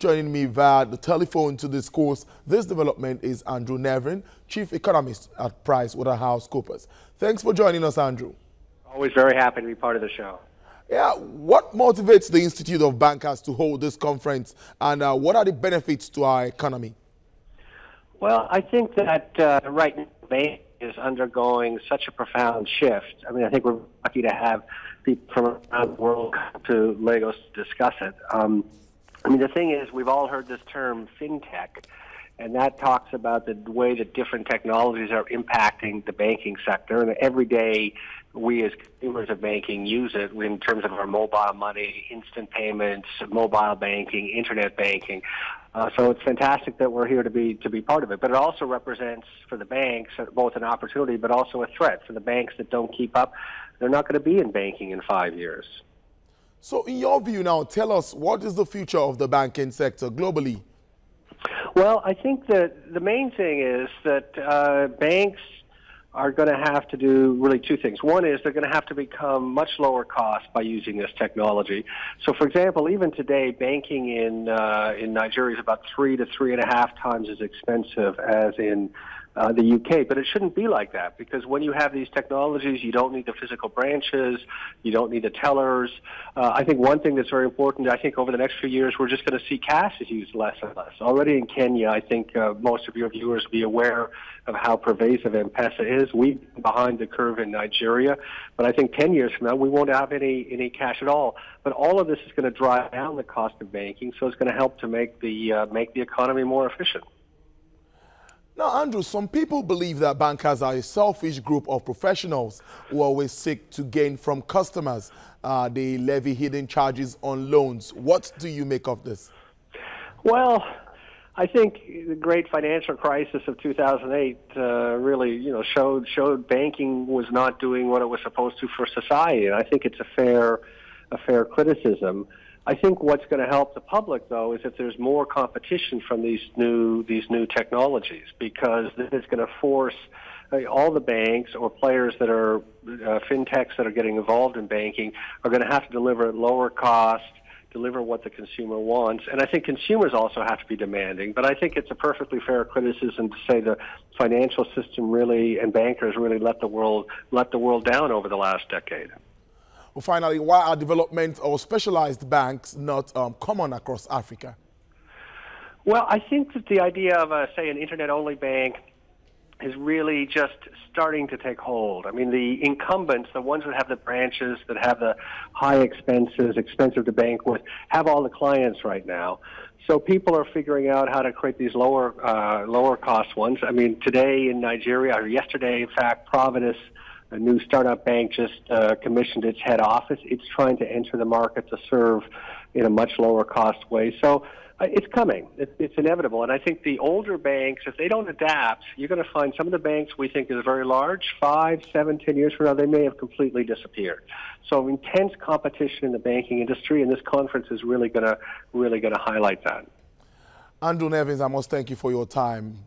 Joining me via the telephone to discuss this development is Andrew Nevin, Chief Economist at PricewaterhouseCoopers. Thanks for joining us, Andrew. Always very happy to be part of the show. Yeah, what motivates the Institute of Bankers to hold this conference, and what are the benefits to our economy? Well, I think that right now, the bank is undergoing such a profound shift. I mean, I think we're lucky to have people from around the world come to Lagos to discuss it. I mean, the thing is, we've all heard this term fintech, and that talks about the way that different technologies are impacting the banking sector. And every day, we as consumers of banking use it in terms of our mobile money, instant payments, mobile banking, internet banking. So it's fantastic that we're here to be part of it. But it also represents for the banks both an opportunity but also a threat. For the banks that don't keep up, they're not going to be in banking in 5 years. So in your view now, tell us, what is the future of the banking sector globally? Well, I think that the main thing is that banks are going to have to do really two things. One is they're going to have to become much lower cost by using this technology. So, for example, even today, banking in Nigeria is about 3 to 3.5 times as expensive as in the UK. But it shouldn't be like that, because when you have these technologies, you don't need the physical branches, you don't need the tellers. I think one thing that's very important, I think over the next few years, we're just going to see cash is used less and less. Already in Kenya, I think most of your viewers will be aware of how pervasive M-Pesa is. We're behind the curve in Nigeria, but I think 10 years from now, we won't have any cash at all. But all of this is going to drive down the cost of banking, so it's going to help to make the economy more efficient. Now, Andrew, some people believe that bankers are a selfish group of professionals who always seek to gain from customers. They levy hidden charges on loans. What do you make of this? Well, I think the great financial crisis of 2008 really, showed banking was not doing what it was supposed to for society, and I think it's a fair criticism. I think what's going to help the public, though, is if there's more competition from these new technologies, because this is going to force all the banks or players that are fintechs that are getting involved in banking are going to have to deliver at lower cost, deliver what the consumer wants. And I think consumers also have to be demanding. But I think it's a perfectly fair criticism to say the financial system really and bankers really let the world down over the last decade. Well, finally, why are development or specialized banks not common across Africa? Well, I think that the idea of, say, an internet-only bank is really just starting to take hold. I mean, the incumbents, the ones that have the branches, that have the high expenses, expensive to bank with, have all the clients right now. So people are figuring out how to create these lower cost ones. I mean, today in Nigeria, or yesterday, in fact, Providus, a new startup bank, just commissioned its head office. It's trying to enter the market to serve in a much lower cost way. So it's coming. It's inevitable. And I think the older banks, if they don't adapt, you're going to find some of the banks we think is very large, 5, 7, 10 years from now, they may have completely disappeared. So intense competition in the banking industry, and this conference is really going to highlight that. Andrew Nevins, I must thank you for your time.